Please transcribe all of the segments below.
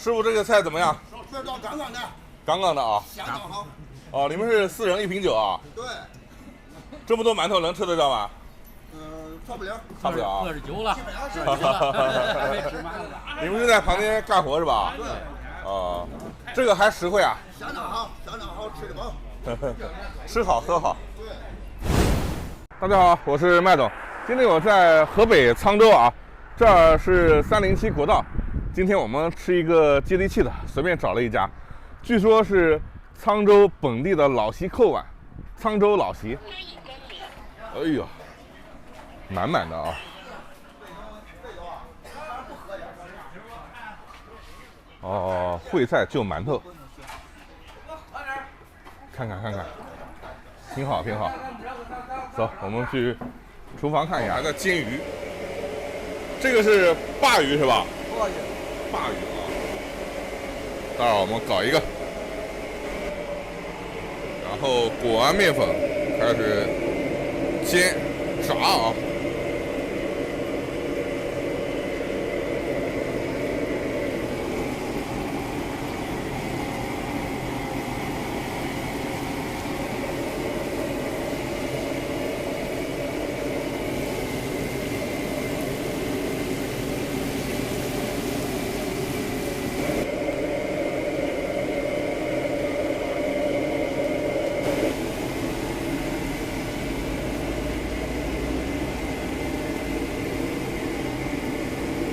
师傅，这个菜怎么样？味道杠杠的，杠杠的啊。相当好。哦，你们是4人1瓶酒啊？对。这么多馒头能吃得着吗？差不了。差不了啊。喝着酒了。你们是在旁边干活是吧？对。哦，这个还实惠啊。相当好，相当好，吃得饱。吃好喝好。对。大家好，我是麦总。今天我在河北沧州啊，这儿是307国道。今天我们吃一个接地气的，随便找了一家，据说是沧州本地的老席扣碗，沧州老席。哎呦，满满的啊！哦，烩菜就馒头，看看看看，挺好挺好。走，我们去厨房看一下。还在煎鱼，这个是鲅鱼是吧？鲅鱼啊，待会儿我们搞一个，然后裹完面粉开始煎炸啊。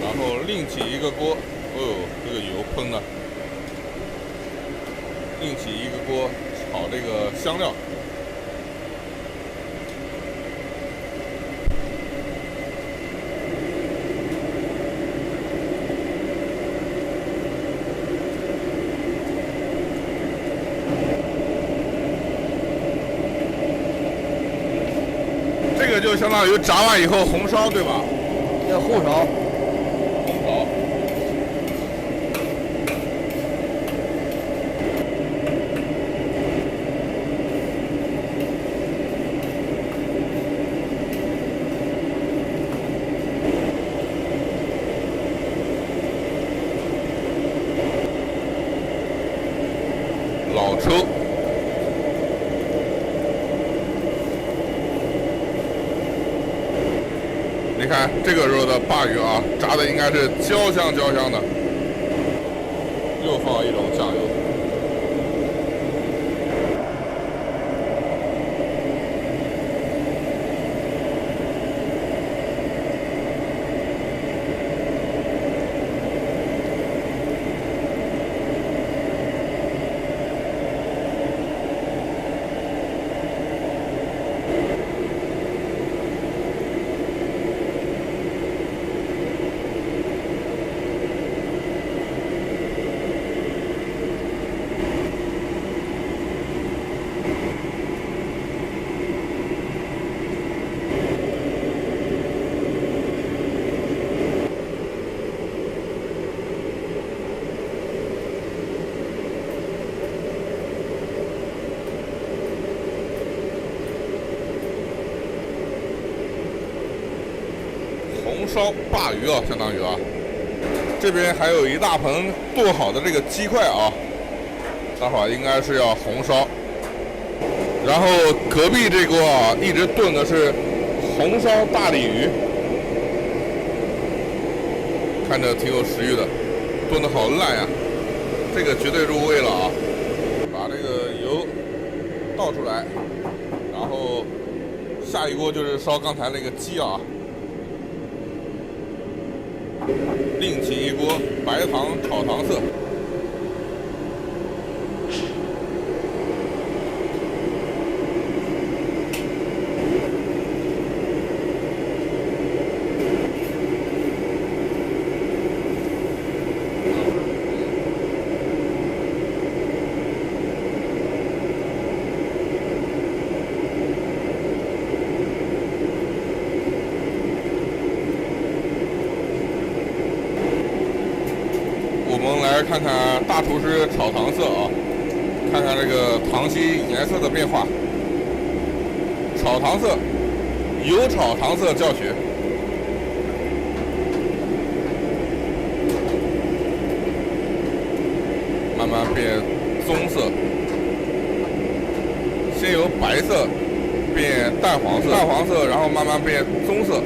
然后另起一个锅，哦呦，这个油喷的。另起一个锅炒这个香料。这个就相当于炸完以后红烧，对吧？要后烧。老抽，你看这个时候的鲅鱼啊，炸的应该是焦香焦香的。又放一种酱油。红烧鲅鱼啊，相当于啊，这边还有一大盆剁好的这个鸡块啊，待会儿应该是要红烧。然后隔壁这锅啊，一直炖的是红烧大鲤鱼，看着挺有食欲的，炖的好烂呀，这个绝对入味了啊！把这个油倒出来，然后下一锅就是烧刚才那个鸡啊。另起一锅白糖炒糖色，来看看大厨师炒糖色啊，看看这个糖稀颜色的变化。炒糖色，油炒糖色教学。慢慢变棕色，先由白色变淡黄色，然后慢慢变棕色，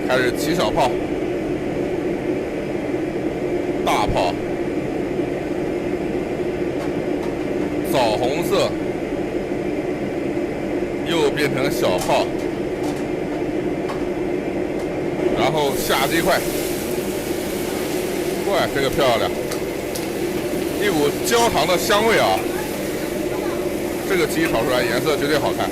开始起小泡、大泡、枣红色，又变成小泡，然后下鸡块，哇，这个漂亮，一股焦糖的香味啊！这个鸡炒出来颜色绝对好看。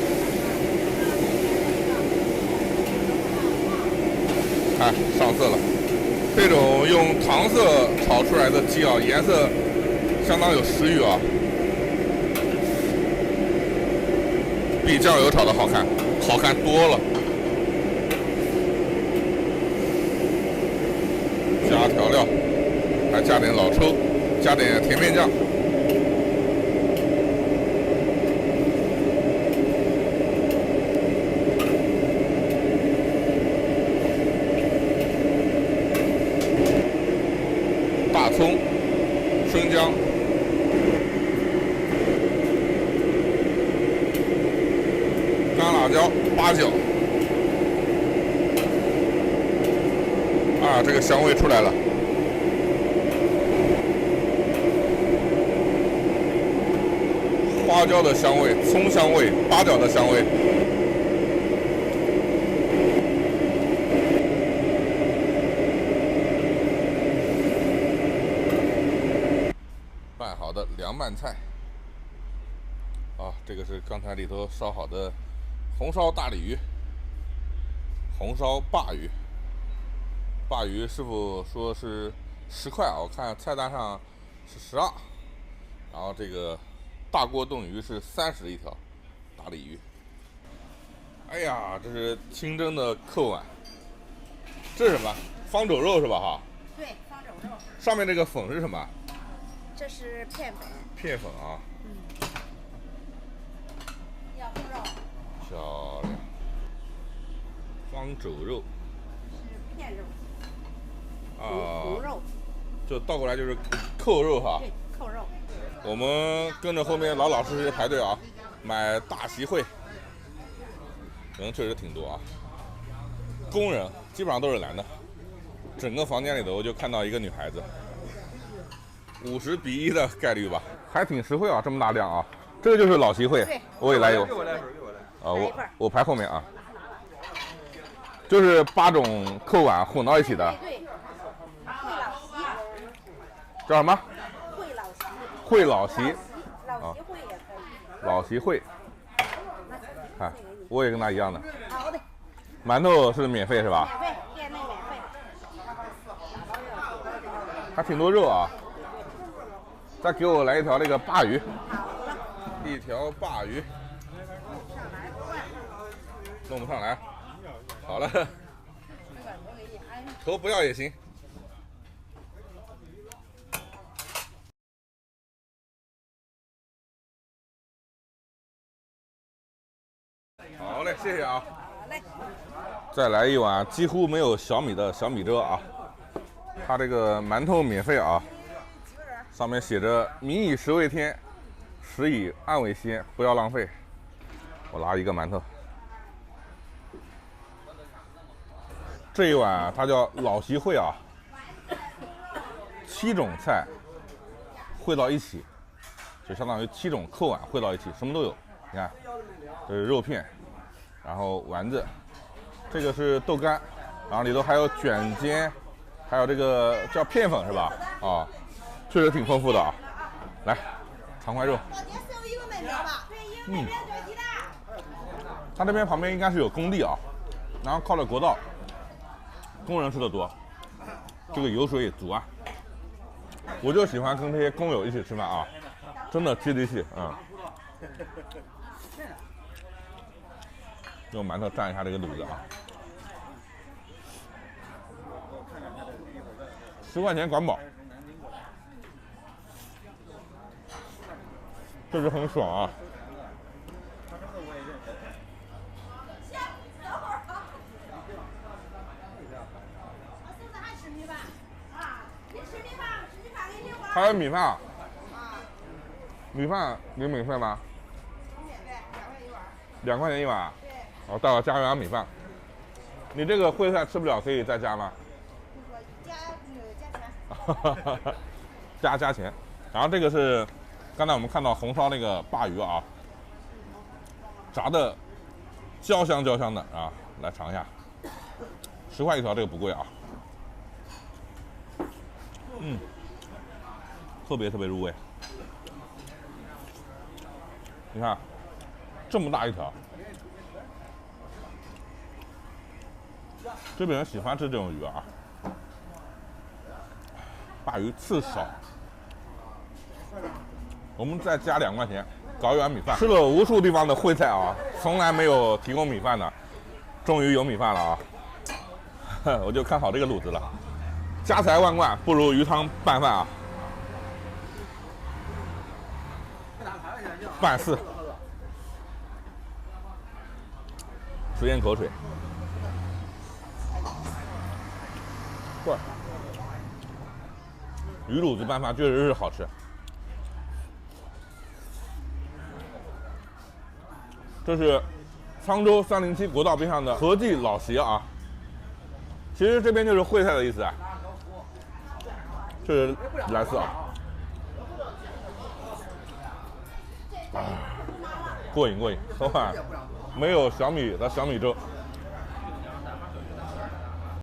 看上色了，这种用糖色炒出来的鸡啊，颜色相当有食欲啊，比酱油炒的好看，好看多了。加调料，还加点老抽，加点甜面酱。大葱、生姜、干辣椒、八角，啊，这个香味出来了。花椒的香味、葱香味、八角的香味。拌好的凉拌菜，啊，这个是刚才里头烧好的红烧大鲤鱼，红烧鲅鱼。鲅鱼师傅说是10块啊，我看菜单上是12。然后这个大锅炖鱼是30一条，大鲤鱼。哎呀，这是清蒸的扣碗，这是什么？方肘肉是吧？哈。对，方肘肉。上面这个粉是什么？这是片粉。片粉啊。要红肉。漂亮。方肘肉。是片肉。啊。红肉。就倒过来就是扣肉哈。对，扣肉。我们跟着后面老老实实排队啊，买大席会，人确实挺多啊。工人基本上都是男的，整个房间里头我就看到一个女孩子，50比1的概率吧，还挺实惠啊，这么大量啊。这个就是老席会，我也来有。给我来。我排后面啊。就是8种扣碗混到一起的。对。叫什么？会老席。老席会也可以。老席会。看，我也跟他一样的。好的。馒头是免费是吧？免费，店内免费。还挺多肉啊。再给我来一条那个鲅鱼。一条鲅鱼。弄不上来。好了。头不要也行。好嘞，谢谢啊。好嘞。再来一碗几乎没有小米的小米粥啊。它这个馒头免费啊，上面写着“民以食为天，食以安为先，不要浪费”。我拿一个馒头。这一碗它叫老席会啊，7种菜烩到一起，就相当于7种扣碗烩到一起，什么都有。你看，这是肉片，然后丸子，这个是豆干，然后里头还有卷煎，还有这个叫片粉是吧？啊，确实挺丰富的啊。来，长块肉。它这边旁边应该是有工地啊，然后靠着国道，工人吃的多，这个油水也足啊。我就喜欢跟这些工友一起吃饭啊，真的接地气，用馒头蘸一下这个卤子啊，10块钱管饱，确实很爽啊。还有米饭，米饭有免费吗？免费2块1碗。 2块钱一碗。对。我待会儿加一碗米饭。你这个烩菜吃不了，可以再加吗？就说加钱。加钱。然后这个是刚才我们看到红烧那个鲅鱼啊，炸的焦香的啊，来尝一下。10块一条，这个不贵啊。特别入味。你看，这么大一条。这边人喜欢吃这种鱼啊。鲅鱼刺少。我们再加2块钱，搞一碗米饭。吃了无数地方的烩菜啊，从来没有提供米饭的，终于有米饭了啊！我就看好这个路子了。家财万贯不如鱼汤拌饭啊！拌4，直咽口水。对，鱼卤子拌饭确实是好吃。这是沧州307国道边上的和记老席啊，其实这边就是烩菜的意思啊。这是来4啊，过瘾，喝饭没有小米的小米粥。